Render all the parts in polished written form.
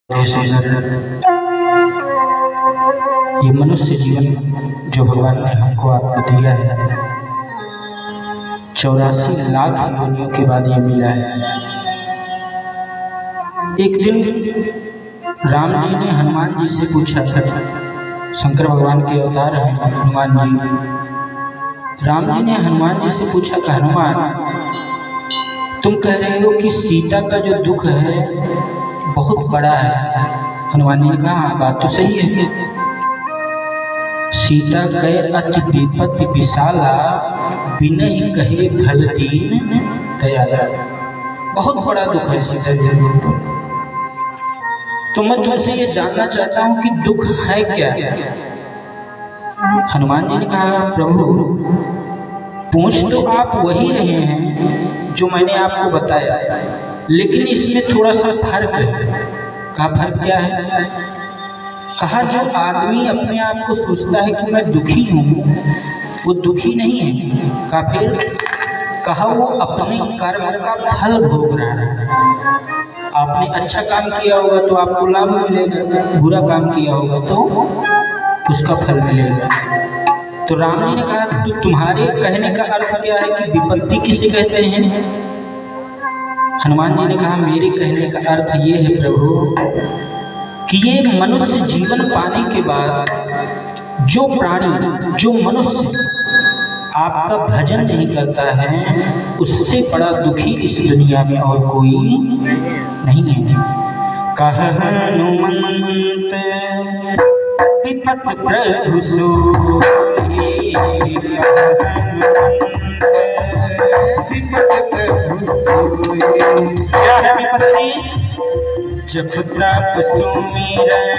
ये मनुष्य जीवन जो भगवान ने हमको आपको दिया है, 84 लाख योनियों के बाद ये मिला है। एक दिन राम जी ने हनुमान जी से पूछा था, शंकर भगवान के अवतार हैं हनुमान जी। राम जी ने हनुमान जी से पूछा कि हनुमान, तुम कह रहे हो कि सीता का जो दुख है बहुत बड़ा है। हनुमान जी ने कहा, बात तो सही है। सीता कहे अति विपत्ति विशाला, बिना ही कहे भल दीन दयाला। बहुत बड़ा दुख है सीता जी के ऊपर। तो मैं तुमसे ये जानना चाहता हूँ कि दुख है क्या। हनुमान जी ने कहा, प्रभु पूछ तो आप वही रहे हैं जो मैंने आपको बताया, लेकिन इसमें थोड़ा सा फर्क है। कहा फर्क क्या है? कहा जो आदमी अपने आप को सोचता है कि मैं दुखी हूँ, वो दुखी नहीं है। कहा फिर? कहा वो अपने कर्म का फल भोग रहा है। आपने अच्छा काम किया होगा तो आपको लाभ मिलेगा, बुरा काम किया होगा तो उसका फल मिलेगा। तो राम जी ने कहा, तो तुम्हारे कहने का अर्थ क्या है कि विपत्ति किसे कहते हैं? हनुमान जी ने कहा, मेरे कहने का अर्थ ये है प्रभु कि ये मनुष्य जीवन पाने के बाद जो प्राणी, जो मनुष्य आपका भजन नहीं करता है, उससे बड़ा दुखी इस दुनिया में और कोई नहीं है। कह हनुमंत विपत प्रभु सोई, क्या है विपत्ति? जब तप सुमिरन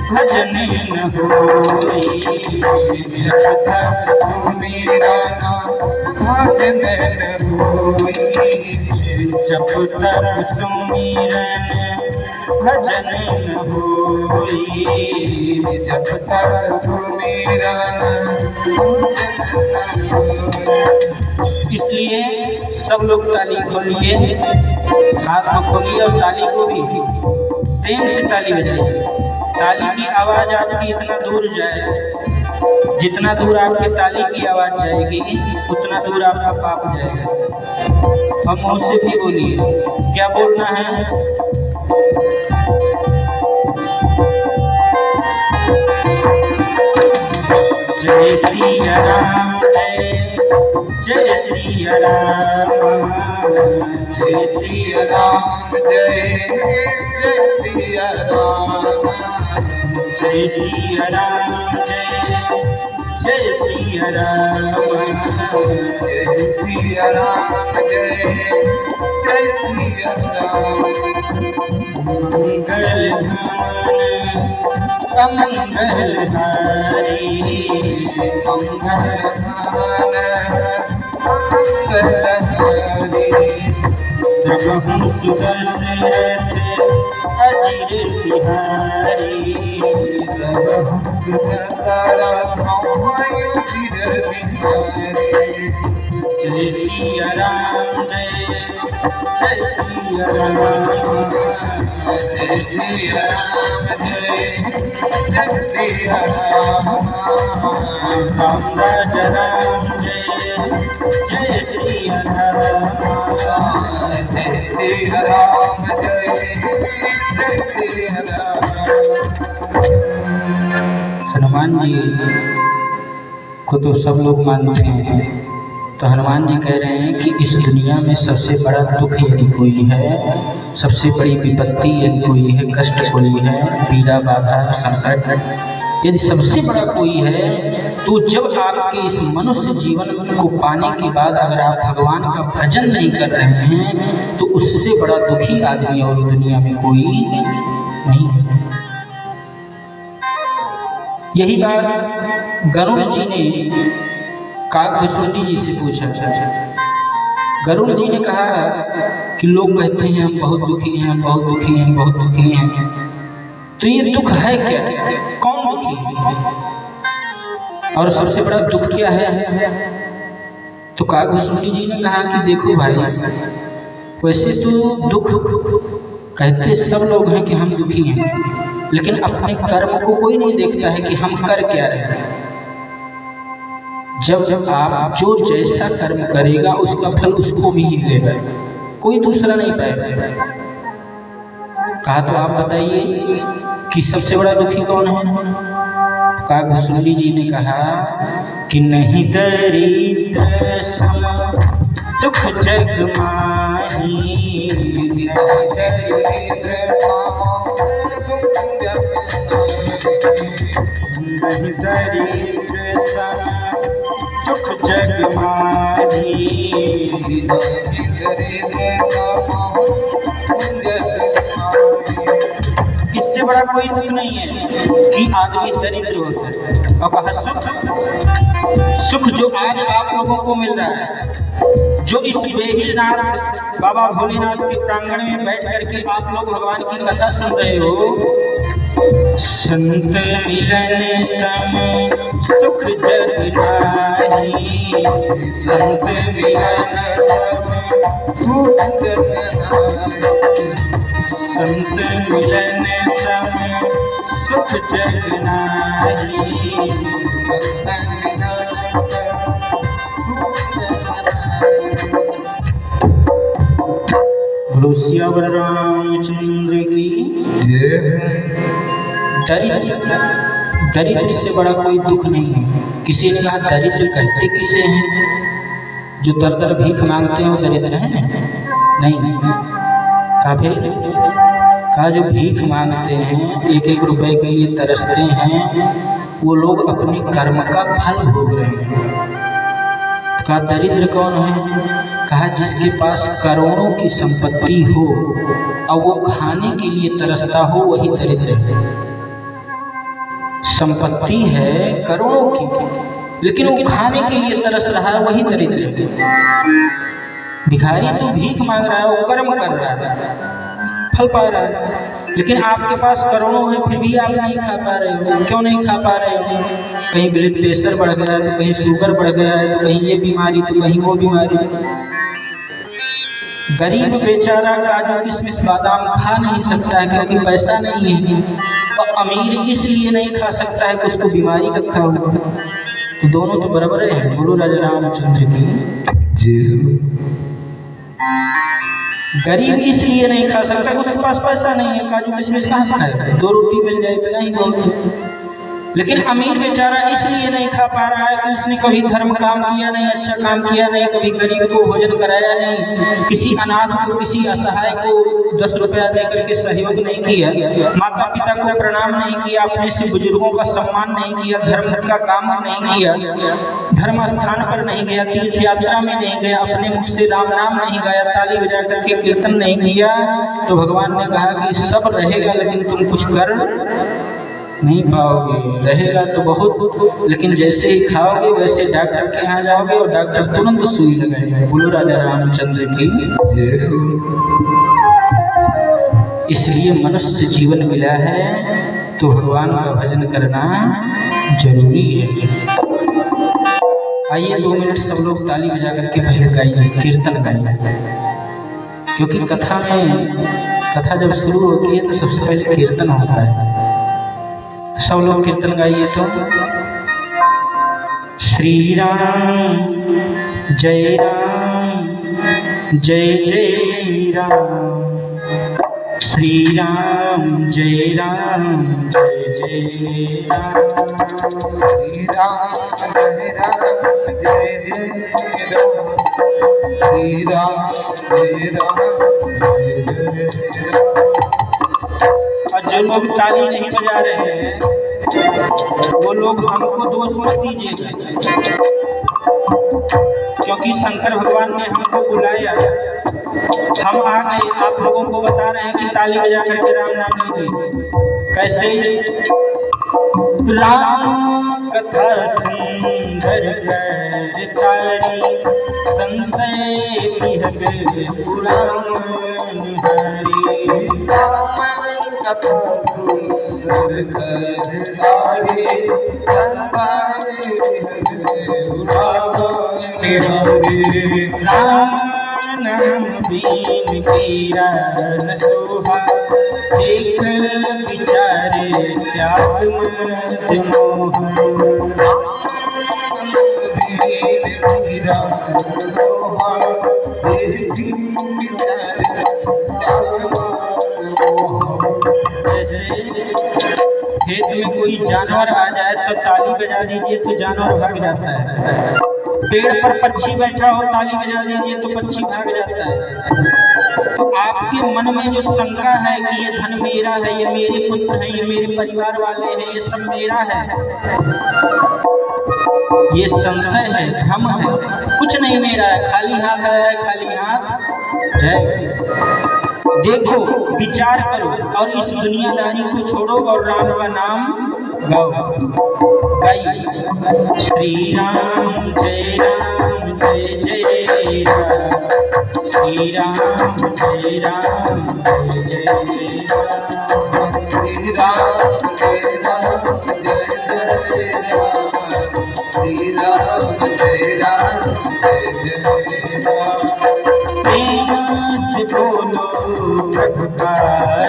भजन न होई, जब तप सुमिरन भजन न होई, जब तप सुमिरन भजन न होई, जब तप सुमिरन। इसलिए सब लोग ताली खोलिए, हाथ में खोलिए और ताली को भी प्रेम से ताली बजाइए। ताली की आवाज़ आपकी इतना दूर जाए, जितना दूर आपके ताली की आवाज़ जाएगी उतना दूर आपका पाप जाएगा। और मुँह से भी बोलिए, क्या बोलना है? जय सिया राम, जय सिया राम, जय सिया राम, जय सिया राम, जय सिया राम, जय सिया राम, जय सिया राम, जय सिया राम। मंगल अमंगल हारी, मंगल प्रभु सुदर्शन अजीर बिहारी, जय सिया राम, जय सिया राम, जय सिया राम, जय सिया राम, राम राजा राम, जय सिया राम, जय सिया राम, जय सिया राम। हनुमान जी को तो सब लोग मानते हैं, तो हनुमान जी कह रहे हैं कि इस दुनिया में सबसे बड़ा दुख यदि कोई है, सबसे बड़ी विपत्ति यदि कोई है, कष्ट कोई है, पीड़ा बाधा संकट यदि सबसे बड़ा कोई है, तो जब आपके इस मनुष्य जीवन को पाने के बाद अगर आप भगवान का भजन नहीं कर रहे हैं, तो उससे बड़ा दुखी आदमी और दुनिया में कोई नहीं है। यही बात गरुड़ जी ने काकभस्वती जी से पूछा। गरुड़ जी ने कहा कि लोग कहते हैं हम बहुत दुखी हैं, हम बहुत दुखी हैं, बहुत दुखी हैं, तो ये दुख है क्या? कौन दुखी है और सबसे बड़ा दुख क्या है? तो काकभस्वती जी ने कहा कि देखो भाई, वैसे तो दुख कहते सब लोग हैं कि हम दुखी हैं, लेकिन अपने कर्म को कोई नहीं देखता है कि हम कर क्या रहे हैं। जब आप जो जैसा कर्म करेगा उसका फल उसको भी ही मिलेगा, कोई दूसरा नहीं पाएगा। कहा तो आप बताइए कि सबसे बड़ा दुखी कौन है? का घुसुली जी ने कहा कि नहीं दरिद्र सम दुख जग माही, नहीं दरिद्र सम दुख जग माही। इससे बड़ा कोई दुख नहीं है कि आदमी दरिद्र होता है। और कहा सुख जो आज आप लोगों को मिल रहा है, जो इस बेहिलनाथ बाबा भोलेनाथ के प्रांगण में बैठ करके आप लोग भगवान की कथा सुन रहे हो, संत मिलन सम सुख जग नाही, संत मिलन सम सुख जग नाही, संत मिलन सम सुख जग नाही। बोलो सियावर रामचंद्र की जय। दरिद्र से बड़ा कोई दुख नहीं है। किसी ने कहा दरिद्र कहते किसे हैं? जो दर दर भीख मांगते हैं वो दरिद्र हैं? नहीं, काफी कहा जो भीख मांगते हैं, एक एक रुपए के लिए तरसते हैं, वो लोग अपने कर्म का फल भोग रहे हैं। कहा दरिद्र कौन है? कहा जिसके पास करोड़ों की संपत्ति हो और वो खाने के लिए तरसता हो, वही दरिद्र है। संपत्ति है करोड़ों की, लेकिन वो खाने के लिए तरस रहा है, वही दरिद्र है। भिखारी तो भीख मांग रहा है, वो कर्म कर रहा है, फल पा रहा है, लेकिन आपके पास करोड़ों है फिर भी आप नहीं खा पा रहे हो। क्यों नहीं खा पा रहे हो? कहीं ब्लड प्रेशर बढ़ गया है, तो कहीं शुगर बढ़ गया है, तो कहीं ये बीमारी, तो कहीं वो बीमारी। गरीब बेचारा काजू किशमिश बादाम खा नहीं सकता है क्योंकि पैसा नहीं है, और अमीर इसलिए नहीं खा सकता है कि उसको बीमारी रखा हुआ है। तो दोनों तो बराबर है। बोलो राजा रामचंद्र की जय। गरीब इसलिए नहीं खा सकता कि उसके पास पैसा नहीं है, काजू किशमिश कहाँ से खाएगा? 2 रोटी मिल जाए इतना ही बहुत है। लेकिन अमीर बेचारा इसलिए नहीं खा पा रहा है कि उसने कभी धर्म काम किया नहीं, अच्छा काम किया नहीं, कभी गरीब को भोजन कराया नहीं, किसी अनाथ को, किसी असहाय को 10 रुपया दे करके सहयोग नहीं किया, माता पिता को प्रणाम नहीं किया, अपने से बुजुर्गों का सम्मान नहीं किया, धर्म का काम नहीं किया, धर्म स्थान पर नहीं गया, तीर्थ यात्रा में नहीं गया, अपने मुख से राम नाम नहीं गाया, ताली बजा करके कीर्तन नहीं किया, तो भगवान ने कहा कि सब रहेगा लेकिन तुम कुछ कर नहीं पाओगे। रहेगा तो बहुत, लेकिन जैसे ही खाओगे वैसे डॉक्टर के यहाँ जाओगे और डॉक्टर तुरंत सुई लगाएगा। बोलो राजा रामचंद्र की जय। इसलिए मनुष्य जीवन मिला है तो भगवान का भजन करना जरूरी है। आइए 2 मिनट सब लोग ताली बजा करके पहले गाइए, कीर्तन गाइए, क्योंकि कथा जब शुरू होती है तो सबसे पहले कीर्तन होता है। सब लोग कीर्तन गाइए तो। श्री राम जय राम जय जय राम, श्री राम जय राम जय जय राम, श्री राम जय राम जय जय राम, श्री राम जय राम जय जय राम। और जो लोग ताली नहीं बजा रहे हैं वो लोग हमको दोष मत दीजिएगा, क्योंकि शंकर भगवान ने हमको बुलाया, हम आ गए, आप लोगों को बता रहे हैं कि ताली बजा करके राम नाम लीजिए। कैसे? राम कथा सुंदर कर तारी, संशय पुराण हरि, कथा सुंदर कर तारी, संशय हरि। राम नाम बीन कीरा न सोहा, देख विचारे त्याग मत मोह। खेत में कोई जानवर आ जाए तो ताली बजा दीजिए तो जानवर भाग जाता है। पेड़ पर पक्षी बैठा हो ताली बजा दीजिए तो पक्षी भाग जाता है। तो आपके मन में जो शंका है कि ये धन मेरा है, ये मेरे पुत्र हैं, ये मेरे परिवार वाले हैं, ये सब मेरा है, ये संशय है, भ्रम है। कुछ नहीं मेरा है, खाली हाथ आया है, खाली हाथ जाएगा। देखो, विचार करो और इस दुनियादारी को छोड़ो और राम का नाम गाओ। गाइए श्री राम जय जय राम, श्री राम जय राम जय जय राम, श्री राम जय राम जय जय राम, श्री राम जय राम जय जय राम। प्रेम से बोलो प्रभु का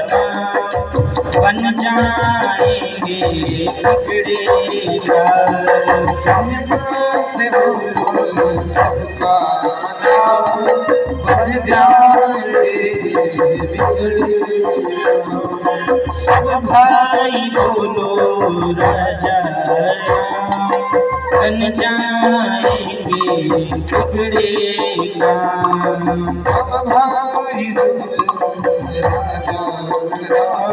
नाम, बन जाएंगे बिगड़े काम। प्रेम से बोलो प्रभु का नाम, बन जाएंगे बिगड़े काम। सब भाई बोलो राजा राम, बन जाएंगे बिगड़े काम। सब भाई बोलो राजा राम,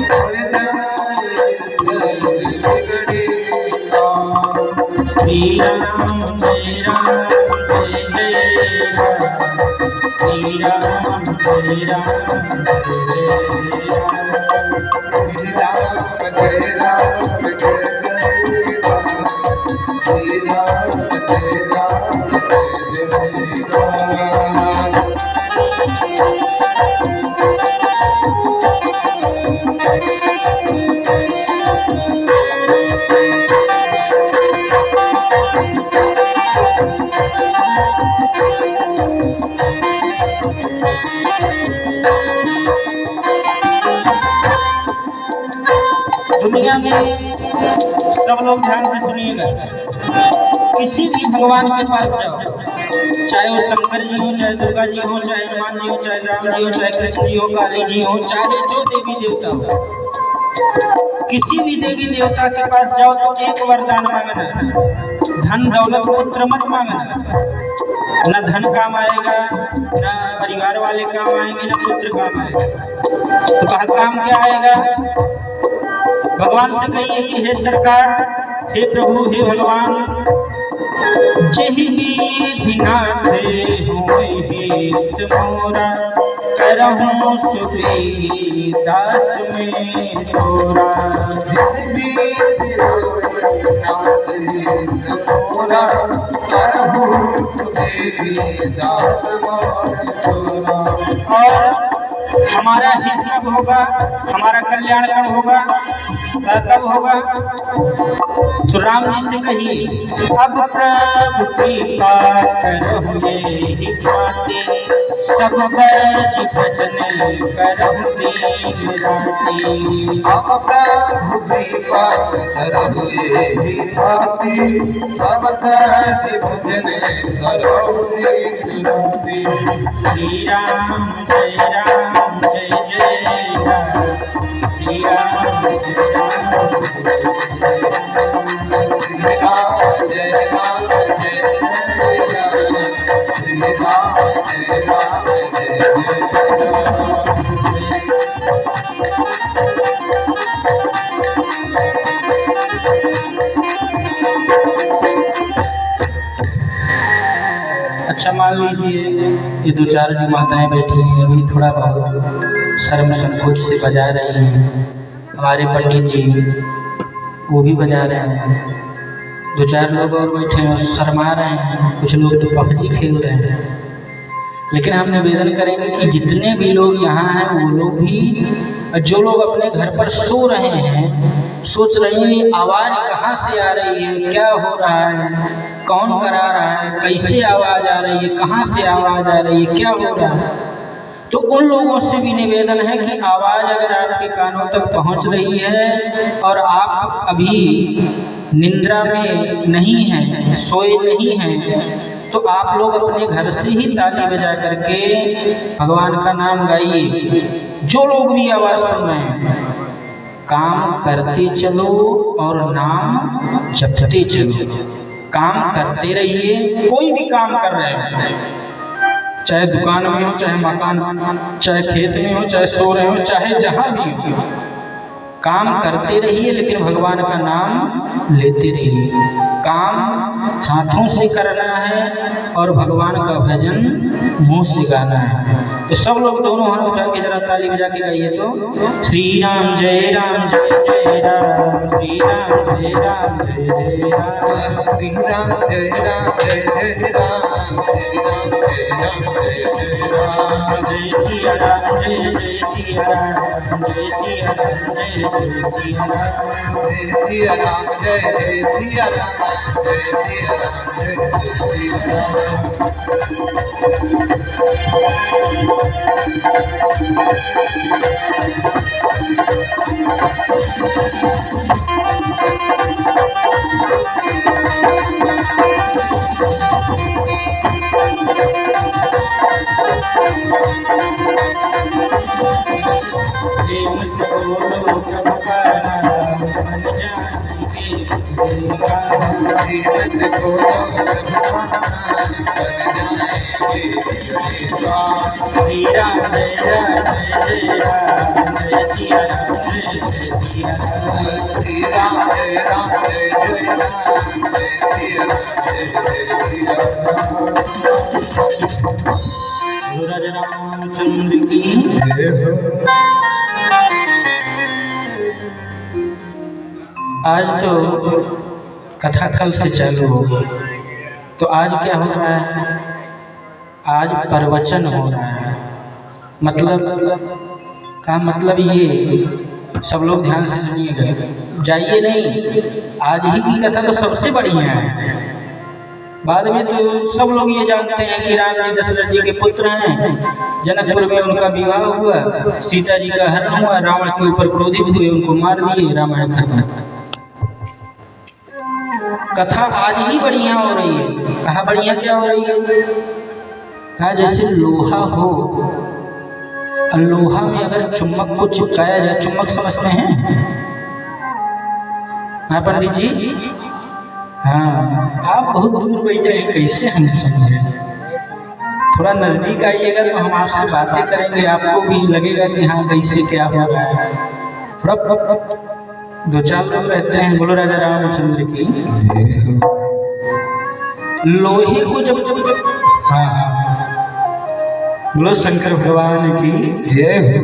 बन जाएंगे बिगड़े काम। श्री राम जय जय राम, श्री राम जय राम जय राम, श्री राम जय राम जय जय राम, श्री राम जय राम जय राम। दुनिया में सब लोग ध्यान से सुनिएगा, किसी भी भगवान के पास जाओ, चाहे वो शंकर जी हो, चाहे दुर्गा जी हो, चाहे हनुमान जी हो, चाहे राम जी हो, चाहे कृष्ण जी हो, काली जी हो, चाहे जो देवी देवता हो, किसी भी देवी देवता के पास जाओ तो एक वरदान मांगना, धन दौलत पुत्र मत मांगना। न धन काम आएगा, न परिवार वाले काम आएंगे, न पुत्र काम आएगा। तो कहा काम क्या आएगा? भगवान से कहिए कि हे सरकार, हे प्रभु, हे भगवान, जेहि विधिनाथ होय हित मोरा, करहु सुबे दास में तोरा। जेहि विधिनाथ हित मोरा, करहु सुबे दास में तोरा। और हमारा हित कब होगा, हमारा कल्याण कब होगा, कब होगा? तो राम जी से कहिए, अब प्रभु कृपा करहु एहि भांति, सब ब्रज भजन करहु दिन राति। अब प्रभु कृपा करहु एहि भांति, सब ब्रज भजन करहु दिन राति। श्री राम जय जय राम, श्री राम जय राम जय राम, जय राम श्री राम जय राम जय अच्छा मान लीजिए ये दो चार जो माताएं बैठी हैं अभी थोड़ा बहुत शर्म संकोच से बजा रही हैं। हमारे पंडित जी वो भी बजा रहे हैं, दो चार लोग और बैठे हैं और शर्मा रहे हैं, कुछ लोग तो पबजी खेल रहे हैं। लेकिन हम निवेदन करेंगे कि जितने भी लोग यहाँ हैं वो लोग भी, जो लोग अपने घर पर सो रहे हैं, सोच रहे हैं आवाज़ कहाँ से आ रही है, क्या हो रहा है, कौन करा रहा है, कैसे आवाज़ आ रही है, कहाँ से आवाज़ आ रही है, क्या हो रहा है। तो उन लोगों से भी निवेदन है कि आवाज़ अगर आपके कानों तक पहुंच रही है और आप अभी निद्रा में नहीं हैं, सोए नहीं हैं, तो आप लोग अपने घर से ही ताली बजा करके भगवान का नाम गाइए। जो लोग भी आवाज़ सुन रहे हैं, काम करते चलो और नाम जपते चलो। काम करते रहिए, कोई भी काम कर रहे हो, चाहे दुकान में हो, चाहे मकान, चाहे खेत में हो, चाहे सो रहे हो, चाहे जहाँ भी हो, काम करते रहिए लेकिन भगवान का नाम लेते रहिए। काम हाथों से करना है और भगवान का भजन मुंह से गाना है। तो सब लोग दोनों हाथ उठा के जरा ताली बजा के गाइए तो श्री राम जय राम जय जय राम, श्री राम जय राम जय जय राम, श्री राम जय राम जय जय राम, श्री राम जय राम जय जय राम, जय सिया राम जय जय सिया राम, जय सिया राम जय जय सिया राम, जय सिया राम जय जय सिया राम, जय सिया राम जय जय रामचंद्र की जय हो। आज तो कथा कल से चालू हो गई, तो आज क्या हो रहा है, आज प्रवचन हो रहा है। मतलब का मतलब ये सब लोग ध्यान से सुनिएगा, जाइए नहीं, आज ही की कथा तो सबसे बढ़िया है। बाद में तो सब लोग ये जानते हैं कि राम जी दशरथ जी के पुत्र हैं, जनकपुर में उनका विवाह हुआ, सीता जी का हरण हुआ, रावण के ऊपर क्रोधित हुए, उनको मार दिए, रामायण खत्म। कथा आज ही बढ़िया हो रही है। कहा बढ़िया क्या हो रही है, कहा जैसे लोहा हो, लोहा में अगर चुम्बक को चिपकाया जाए, चुम्बक समझते हैं हाँ पंडित जी, हाँ आप बहुत दूर बैठे हैं, कैसे हम समझे, थोड़ा नजदीक आइएगा तो हम आपसे बातें करेंगे, आपको भी लगेगा कि हाँ कैसे क्या हो रहा है। थोड़ा दो चार लोग रहते हैं, बोलो राजा रामचंद्र की। लोहे को जब हाँ बोलो शंकर भगवान की जय हो।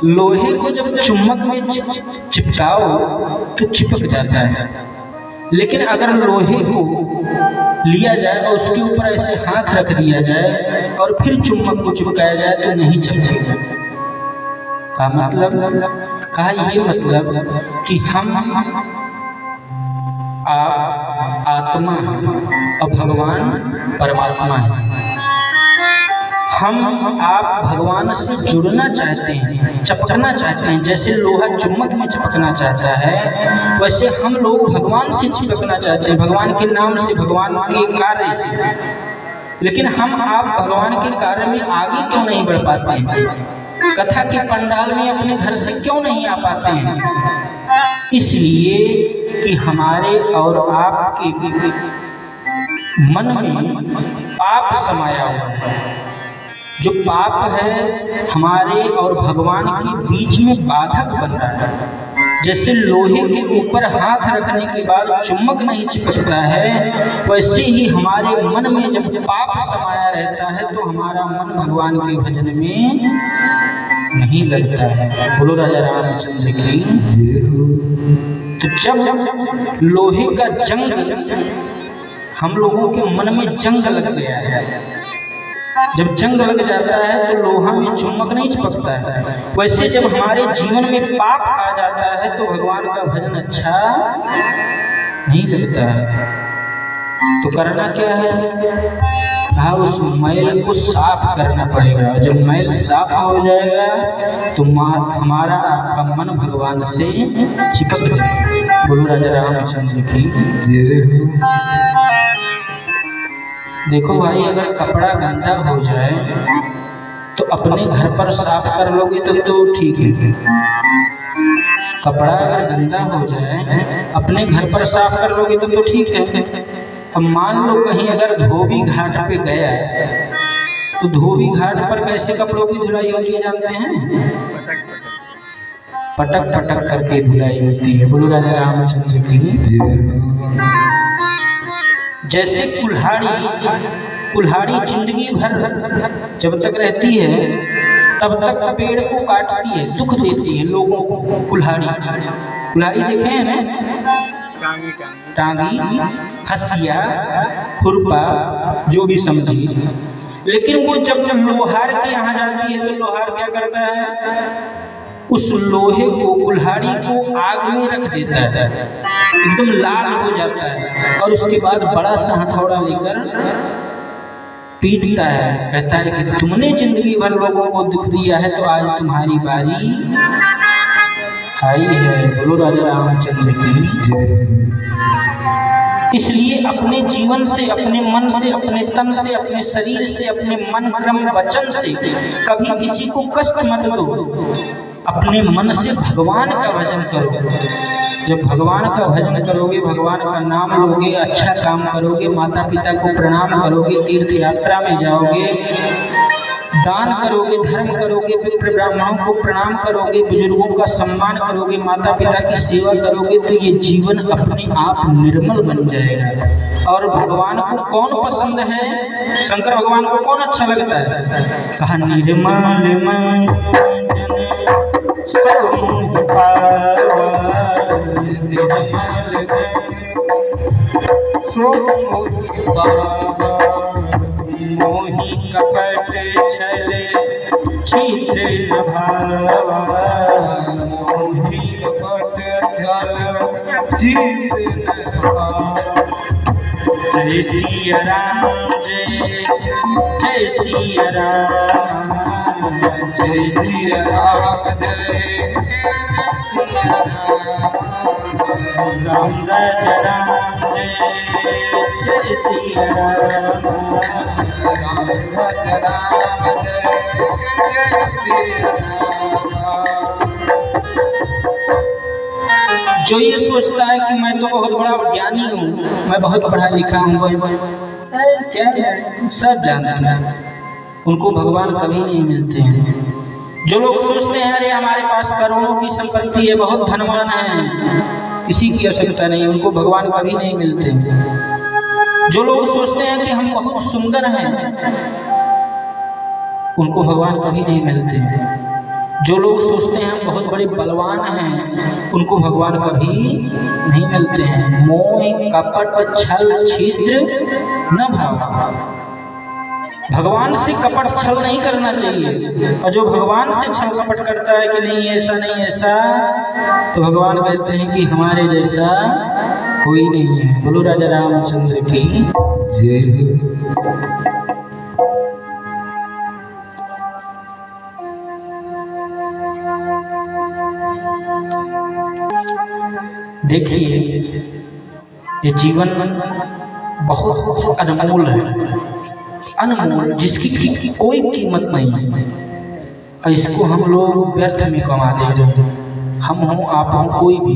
लोहे को जब चुम्बक में चिपकाओ तो चिपक जाता है, लेकिन अगर लोहे को लिया जाए और उसके ऊपर ऐसे हाथ रख दिया जाए और फिर चुम्बक को चिपकाया जाए तो नहीं चिपकेगा। का मतलब, कहा ये मतलब कि हम आत्मा और भगवान परमात्मा है। हम आप भगवान से जुड़ना चाहते हैं, चिपकना चाहते हैं, जैसे लोहा चुम्बक में चिपकना चाहता है, वैसे हम लोग भगवान से चिपकना चाहते हैं, भगवान के नाम से, भगवान के कार्य से। लेकिन हम आप भगवान के कार्य में आगे क्यों नहीं बढ़ पाते हैं, कथा के पंडाल में अपने घर से क्यों नहीं आ पाते हैं? इसलिए कि हमारे और आपके मन में पाप समाया हुआ है। जो पाप है हमारे और भगवान के बीच में बाधक बन रहा है। जैसे लोहे के ऊपर हाथ रखने के बाद चुम्बक नहीं चिपकता है, वैसे ही हमारे मन में जब पाप समाया रहता है तो हमारा मन भगवान के भजन में नहीं लगता है। बोलो राजा रामचंद्र की। तो जब लोहे का जंग हम लोगों के मन में जंग लग गया है, जब जंग लग जाता है तो लोहा में चुम्बक नहीं चिपकता है, वैसे जब हमारे जीवन में पाप आ जाता है तो भगवान का भजन अच्छा नहीं लगता है। तो करना क्या है? कहा उस मैल को साफ करना पड़ेगा। जब मैल साफ हो जाएगा तो हमारा आपका मन भगवान से चिपक जाएगा। बोलो राजा रामचंद्र की। देखो भाई, अगर कपड़ा गंदा हो जाए तो अपने घर पर साफ कर लोगे तो ठीक है। कपड़ा अगर गंदा हो जाए अपने घर पर साफ कर लोगे तो ठीक है। अब मान लो कहीं अगर धोबी घाट पे गया तो धोबी घाट पर कैसे कपड़ों की धुलाई होती है जानते हैं? पटक पटक करके धुलाई होती है। बोलो राजा रामचंद्र की। जैसे कुल्हाड़ी जिंदगी भर जब तक रहती है तब तक पेड़ को काटती है, दुख देती है लोगों को। कुल्हाड़ी देखे हैं ना? टांगी, हसिया, खुरपा, जो भी समझिए। लेकिन वो जब लोहार के यहाँ जाती है तो लोहार क्या करता है? उस लोहे को, कुल्हाड़ी को आग में रख देता है, एकदम लाल हो जाता है, और उसके बाद बड़ा सा हथौड़ा लेकर पीटता है। कहता है कि तुमने जिंदगी भर लोगों को दुख दिया है तो आज तुम्हारी बारी आई है। बोलो राजा रामचंद्र की। इसलिए अपने जीवन से, अपने मन से, अपने तन से, अपने शरीर से, अपने मन, क्रम, वचन से कभी किसी को कष्ट मत दो। अपने मन से भगवान का भजन करो। जब भगवान का भजन करोगे, भगवान का नाम लोगे, अच्छा काम करोगे, माता पिता को प्रणाम करोगे, तीर्थ यात्रा में जाओगे, दान करोगे, धर्म करोगे, विप्र ब्राह्मणों को प्रणाम करोगे, बुजुर्गों का सम्मान करोगे, माता पिता की सेवा करोगे, तो ये जीवन अपने आप निर्मल बन जाएगा। और भगवान को कौन पसंद है? शंकर भगवान को कौन अच्छा लगता है? कहा निर्मल मन मोहि कपट छले छिद्र न भावा। मोहि कपट छल छिद्र न भावा। जय सिया राम, जय सिया राम, जय सिया राम, जय राम राजा राम, जय सिया राम, राम राजा राम, जय सिया राम। जो ये सोचता है कि मैं तो बहुत बड़ा ज्ञानी हूँ, मैं बहुत पढ़ा लिखा हूँ, क्या सब जानता है, उनको भगवान कभी नहीं मिलते हैं। जो लोग सोचते हैं अरे हमारे पास करोड़ों की संपत्ति है, बहुत धनवान है, किसी की आवश्यकता नहीं, उनको भगवान कभी नहीं मिलते। जो लोग सोचते हैं कि हम बहुत सुंदर हैं, उनको भगवान कभी नहीं मिलते। जो लोग सोचते हैं हम बहुत बड़े बलवान हैं, उनको भगवान कभी नहीं मिलते हैं। मोह कपट छल छिद्र न भावा। भगवान से कपट छल नहीं करना चाहिए। और जो भगवान से छल कपट करता है कि नहीं ऐसा नहीं ऐसा, तो भगवान कहते हैं कि हमारे जैसा कोई नहीं है। बोलो राजा रामचंद्र की जय। देखिए, ये जीवन बहुत अनमोल है, अनमोल, जिसकी कोई कीमत नहीं है। और इसको हम लोग व्यर्थ में कमा देते हैं। हम हो, आप हो, कोई भी।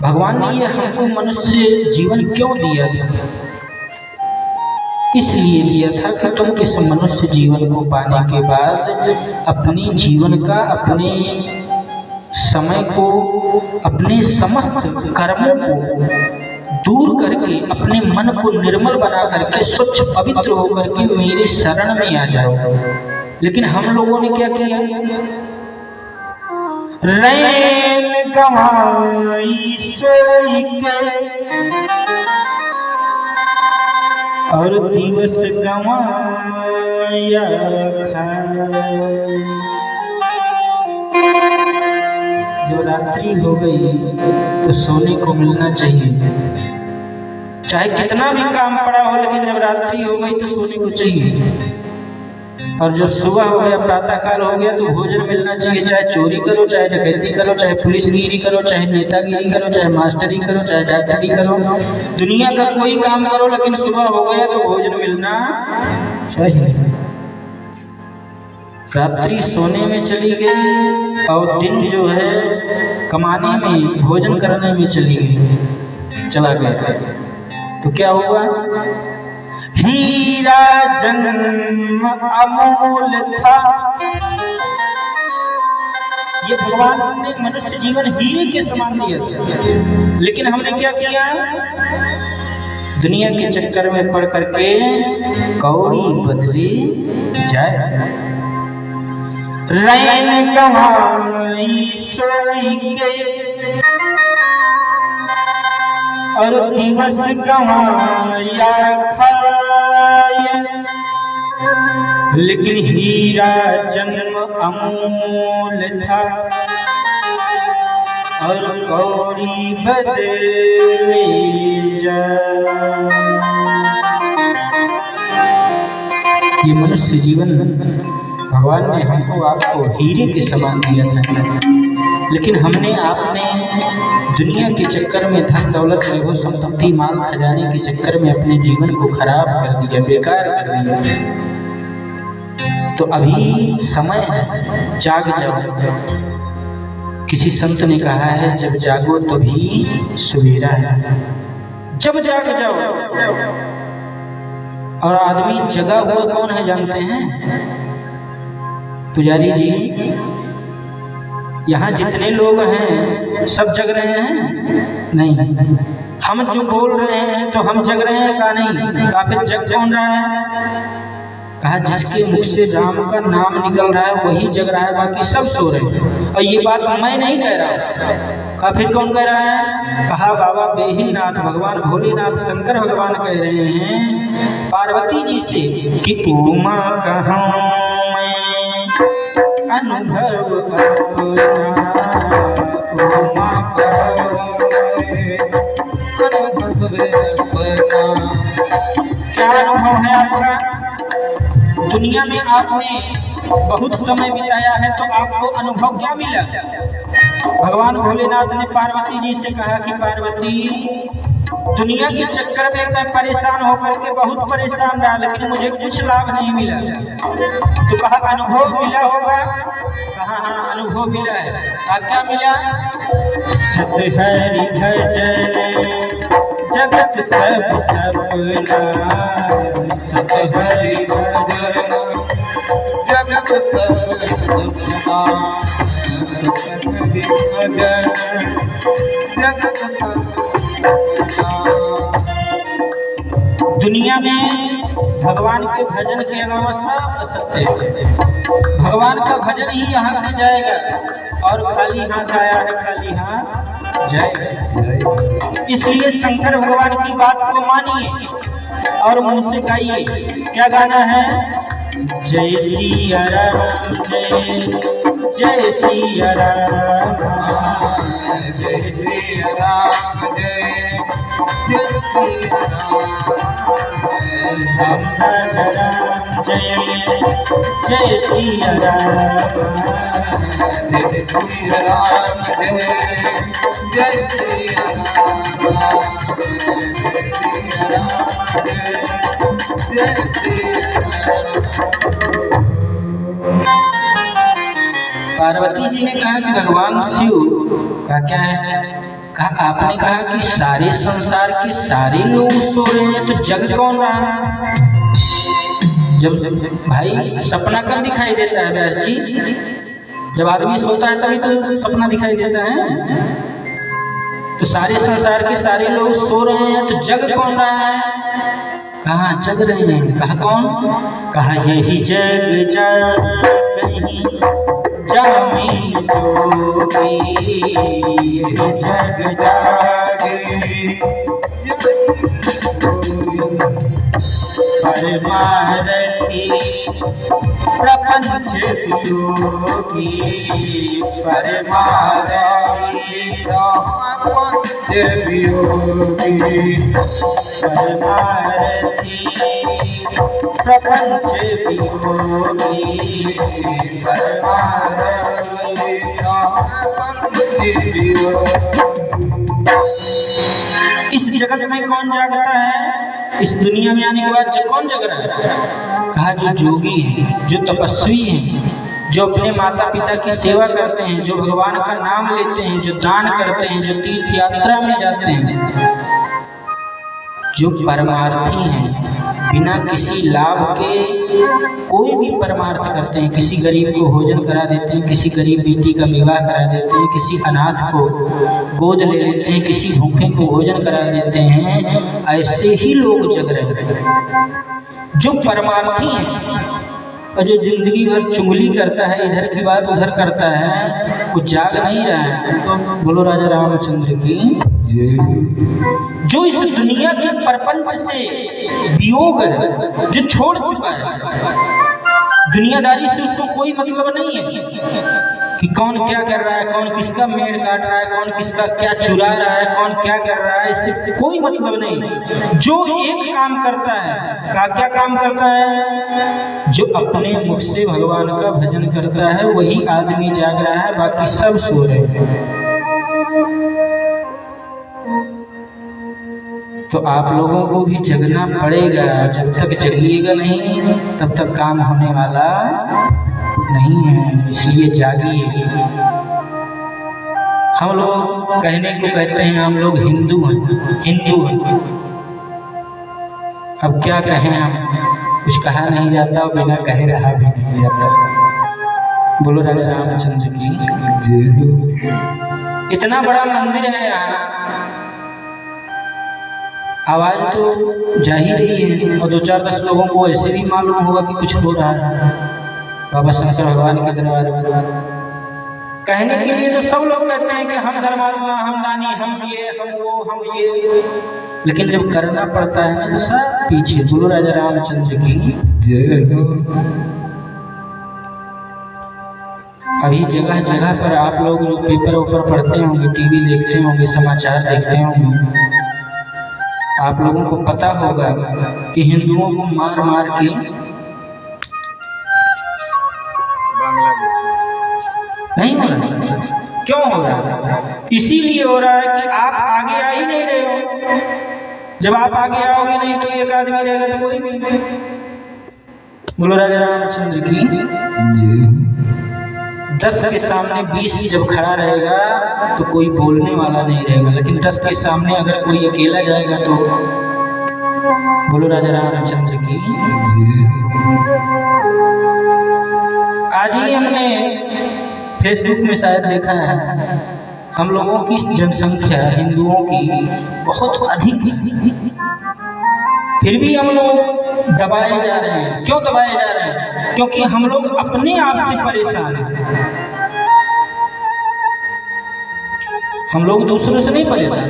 भगवान ने ये हमको मनुष्य जीवन क्यों दिया था? इसलिए दिया था कि तुम इस मनुष्य जीवन को पाने के बाद अपने जीवन का, अपने समय को, अपने समस्त कर्मों को दूर करके, अपने मन को निर्मल बना करके, स्वच्छ पवित्र होकर के मेरे शरण में आ जाओ। लेकिन हम लोगों ने क्या किया? रैन गवाई सोई के और दिवस गवाया खाए। जो रात्रि नवरात्रि हो गई तो सोने को मिलना चाहिए। चाहे कितना भी काम पड़ा हो, लेकिन नवरात्रि हो गई तो सोने को चाहिए। और जो सुबह हो गया, प्रातः काल हो गया, तो भोजन मिलना चाहिए। चाहे चोरी करो, चाहे डकैती करो, चाहे पुलिसगिरी करो, चाहे नेतागिरी करो, चाहे मास्टरी करो, चाहे डॉक्टरी करो, दुनिया का कोई काम करो, लेकिन सुबह हो गया तो भोजन मिलना चाहिए। रात्रि सोने में चली गई और दिन जो है कमाने में, भोजन करने में चला गया, तो क्या हुआ? हीरा जन्म अमूल था। ये भगवान ने मनुष्य जीवन हीरे के समान दिया था, लेकिन हमने क्या किया? दुनिया के चक्कर में पड़ करके कौड़ी बदली जाए। रैन कमाई सोई के और दिवस गंवाया खाए, लेकिन हीरा जन्म अमूल था और कौड़ी बदले जाए। ये मनुष्य जीवन भगवान ने हमको आपको हीरे के समान दिया था, लेकिन हमने आपने दुनिया के चक्कर में, धन दौलत में, वो संपत्ति माल खजाने के चक्कर में अपने जीवन को खराब कर दिया, बेकार कर दिया। तो अभी समय है, जाग जाओ। किसी संत ने कहा है, जब जागो तभी सवेरा है। जब जाग जाओ। और आदमी जगा हुआ कौन है जानते हैं? पुजारी जी, यहाँ जितने लोग हैं सब जग रहे हैं? नहीं। हम जो बोल रहे हैं तो हम जग रहे हैं का नहीं? का फिर जग कौन रहा है? कहा जिसके मुख से राम का नाम निकल रहा है वही जग रहा है, बाकी सब सो रहे हैं। और ये बात मैं नहीं कह रहा। कहा फिर कौन कह रहा है? कहा बाबा बेहिनाथ भगवान भोलेनाथ शंकर भगवान कह रहे हैं पार्वती जी से कि उमा कहाँ अनुभव क्या अनुभव है आपका? दुनिया में आपने बहुत समय बिताया है, तो आपको अनुभव क्या मिला? भगवान भोलेनाथ ने पार्वती जी से कहा कि पार्वती, दुनिया के चक्कर में मैं परेशान होकर के बहुत परेशान रहा, लेकिन मुझे कुछ लाभ नहीं मिला। तो कहा अनुभव मिला होगा? कहा हाँ अनुभव मिला है। क्या मिला? सत हरि भजन जगत सब सपना, सत हरि भजन जगत सब सपना, जगत दुनिया में भगवान के भजन के अलावा सब असत्य है। भगवान का भजन ही यहाँ से जाएगा, और खाली हाथ आया है खाली हाथ जाएगा। इसलिए शंकर भगवान की बात को मानिए और मुंह से गाइए। क्या गाना है? जय सिया राम, जय सिया राम, जय सिया राम, जय सिया राम, राम जय जय सिया राम, जय सिया राम, जय सिया राम, जय सिया पार्वती जी ने कहा कि भगवान शिव का क्या है? कहा आपने कहा कि सारे संसार के सारे लोग सो रहे हैं, तो जग कौन रहा है? जब भाई सपना कब दिखाई देता है व्यास जी? जब आदमी सोता है तभी तो सपना दिखाई देता है। तो सारे संसार के सारे लोग सो रहे हैं, तो जग कौन रहा है? कहाँ जग रहे हैं? कहा कौन? कहा यही जग जागही जामी जोगी, यही जग जागे परमारथी प्रपंच वियोगी परमारथी प्रपंच वियोगी परमारथी प्रपंच वियोगी परमारथी प्रपंच वियोगी। इस जगत में कौन जागता है? इस दुनिया में आने के बाद कौन जग रहा है? कहा जो जोगी हैं, जो तपस्वी हैं, जो अपने माता पिता की सेवा करते हैं, जो भगवान का नाम लेते हैं, जो दान करते हैं, जो तीर्थ यात्रा में जाते हैं, जो परमार्थी हैं, बिना किसी लाभ के कोई भी परमार्थ करते हैं। किसी गरीब को भोजन करा देते हैं, किसी गरीब बेटी का विवाह करा देते हैं, किसी अनाथ को गोद ले लेते हैं, किसी भूखे को भोजन करा देते हैं। ऐसे ही लोग जग रहे हैं जो परमार्थी हैं। और जो जिंदगी भर चुगली करता है, इधर की बात उधर करता है, वो जाग नहीं रहा है। तो बोलो राजा रामचंद्र की। जो इस दुनिया के प्रपंच से वियोग है, जो छोड़ चुका है, दुनियादारी से उसको कोई मतलब नहीं है कि कौन क्या कर रहा है, कौन किसका मेड़ काट रहा है, कौन किसका क्या चुरा रहा है, कौन क्या कर रहा है, इससे कोई मतलब नहीं। जो एक काम करता है, क्या काम करता है? जो अपने मुख से भगवान का भजन करता है, वही आदमी जाग रहा है, बाकी सब सो रहे हैं। तो आप लोगों को भी जगना पड़ेगा। जब तक जगिएगा नहीं, तब तक काम होने वाला नहीं है, इसलिए जागिए। हम लोग कहने को कहते हैं हम लोग हिंदू हैं, हिंदू हैं। अब क्या कहें, हम कुछ कहा नहीं जाता और बिना कहे रहा भी नहीं जाता। बोलो राजा रामचंद्र की। इतना बड़ा मंदिर है यहाँ, आवाज तो जा ही रही है, और 2-4-10 लोगों को ऐसे भी मालूम होगा कि कुछ हो रहा है बाबा शंकर भगवान के दरबार में। कहने के लिए तो सब लोग कहते हैं कि हम धर्मात्मा, हम दानी, हम ये, हम वो, हम ये, लेकिन जब करना पड़ता है ना तो सब पीछे। बोलो राजा रामचंद्र की जय हो। अभी जगह जगह पर आप लोग जो पेपर ऊपर पढ़ते होंगे, टीवी देखते होंगे, समाचार देखते होंगे, आप लोगों को पता होगा कि हिंदुओं को मार मार के नहीं हो रहा। क्यों हो रहा है? इसीलिए हो रहा है कि आप आगे आ ही नहीं रहे हो। जब आप आगे आओगे नहीं तो एक आदमी रहेगा तो कोई नहीं। बोलो राजा रामचंद्र की। 10 के सामने 20 जब खड़ा रहेगा तो कोई बोलने वाला नहीं रहेगा, लेकिन 10 के सामने अगर कोई अकेला जाएगा तो बोलो राजा रामचंद्र की। आज ही हमने फेसबुक में शायद देखा है, हम लोगों की जनसंख्या हिंदुओं की बहुत अधिक है, फिर भी हम लोग दबाए जा रहे हैं। क्यों दबाए जा रहे हैं? क्योंकि हम लोग अपने आप से परेशान हैं। हम लोग दूसरों से नहीं परेशान,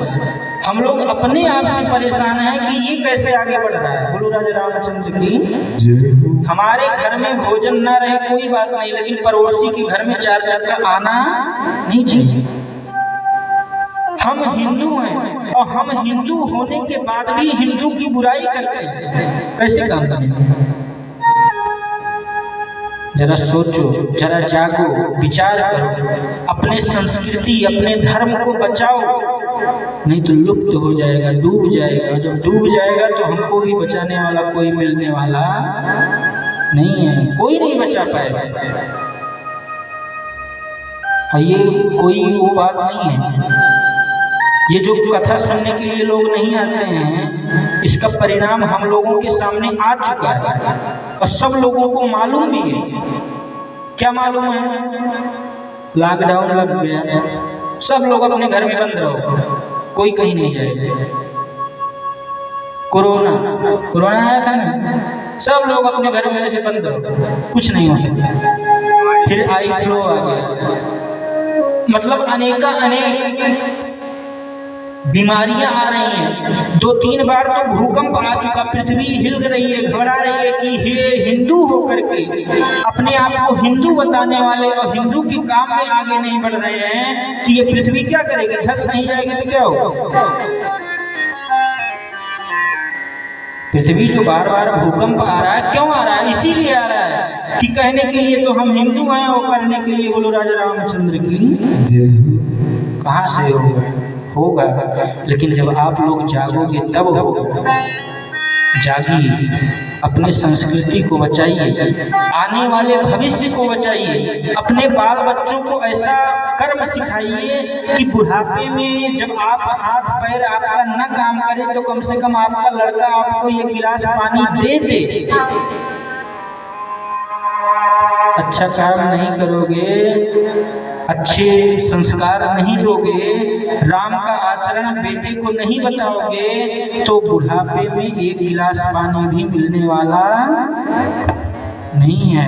हम लोग अपने आप से परेशान हैं कि ये कैसे आगे बढ़ रहा है। बोलो राजा रामचंद्र की। हमारे घर में भोजन ना रहे कोई बात नहीं, लेकिन पड़ोसी के घर में 4 चक्का आना नहीं चाहिए। हम हिंदू हैं और हम हिंदू होने के बाद भी हिंदू की बुराई करते हैं। कैसे काम करें? जरा सोचो, जरा जागो, विचार करो, अपने संस्कृति, अपने धर्म को बचाओ, नहीं तो लुप्त हो जाएगा, डूब जाएगा। जब डूब जाएगा तो हमको भी बचाने वाला कोई मिलने वाला नहीं है, कोई नहीं बचा पाएगा। ये कोई वो बात नहीं है। ये जो कथा सुनने के लिए लोग नहीं आते हैं, इसका परिणाम हम लोगों के सामने आ चुका है और सब लोगों को मालूम भी है। क्या मालूम है? लॉकडाउन लग गया, सब लोग अपने घर में बंद रहो, कोई कहीं नहीं जाएगा। कोरोना आया था ना, सब लोग अपने घर में से बंद रहो, कुछ नहीं हो सकता। फिर आई फ्लो आ गया, मतलब अनेक बीमारियां आ रही हैं। 2-3 बार तो भूकंप आ चुका, पृथ्वी हिल रही है, घबरा रही है कि हे हिंदू होकर के अपने आप को हिंदू बताने वाले और हिंदू के काम में आगे नहीं बढ़ रहे हैं तो ये पृथ्वी क्या करेगी? धस नहीं जाएगी तो क्या होगा? पृथ्वी जो बार बार भूकंप आ रहा है, क्यों आ रहा है? इसीलिए आ रहा है कि कहने के लिए तो हम हिंदू हैं, और करने के लिए बोलो राजा रामचंद्र की कहाँ से होगा। लेकिन जब आप लोग जागोगे तब होगा। जागिए, अपने संस्कृति को बचाइए, आने वाले भविष्य को बचाइए, अपने बाल बच्चों को ऐसा कर्म सिखाइए कि बुढ़ापे में जब आप हाथ पैर आपका न काम करे तो कम से कम आपका लड़का आपको ये गिलास पानी दे दे। अच्छा काम नहीं करोगे, अच्छे संस्कार नहीं दोगे, राम का आचरण बेटे को नहीं बताओगे तो बुढ़ापे में एक गिलास पानी भी मिलने वाला नहीं है।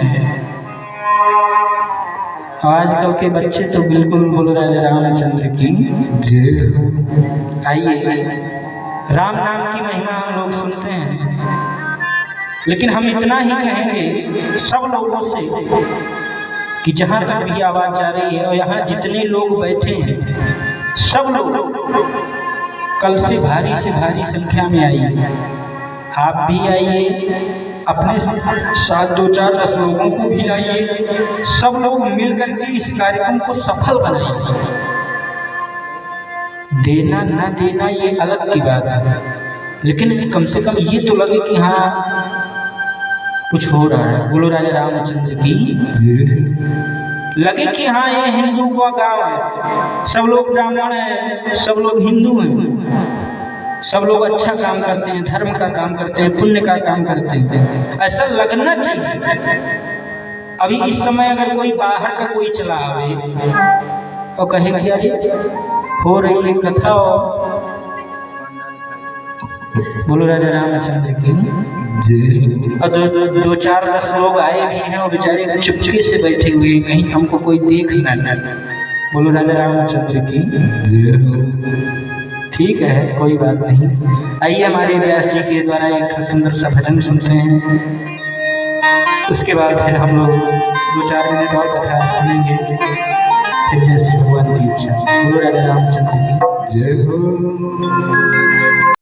आजकल के बच्चे तो बिल्कुल बोल राजा रामचंद्र की जय। आइए, राम नाम की महिमा हम लोग सुनते हैं, लेकिन हम इतना ही कहेंगे सब लोगों से कि जहाँ तक भी आवाज़ जा रही है और यहाँ जितने लोग बैठे हैं सब लोग कल से भारी संख्या में आइए। आप भी आइए, अपने साथ 2-4-10 लोगों को भी लाइए, सब लोग मिलकर के इस कार्यक्रम को सफल बनाइए। देना न देना ये अलग की बात है, लेकिन कम से कम ये तो लगे कि हाँ कुछ हो रहा है। बोलो राजा रामचंद्र की लगे कि हाँ ये हिंदू का गांव है, सब लोग ब्राह्मण हैं, सब लोग हिंदू हैं, सब लोग अच्छा काम करते हैं, धर्म का काम करते हैं, पुण्य का काम करते हैं, ऐसा लगना चाहिए। अभी इस समय अगर कोई बाहर का कोई चला आवे और कहे कि अरे हो रही है कथा, बोलो राजा रामचंद्र की और 2-4-10 लोग आए भी हैं और बेचारे चुपके से बैठे हुए हैं, कहीं हमको कोई देख ना ले। बोलो राजा रामचंद्र की ठीक है, कोई बात नहीं। आइए हमारे व्यास जी के द्वारा एक सुंदर सा भजन सुनते हैं, उसके बाद फिर हम लोग 2-4 मिनट और कथा सुनेंगे, फिर जैसे भगवान की इच्छा। बोलो राजा रामचंद्र की जय हो।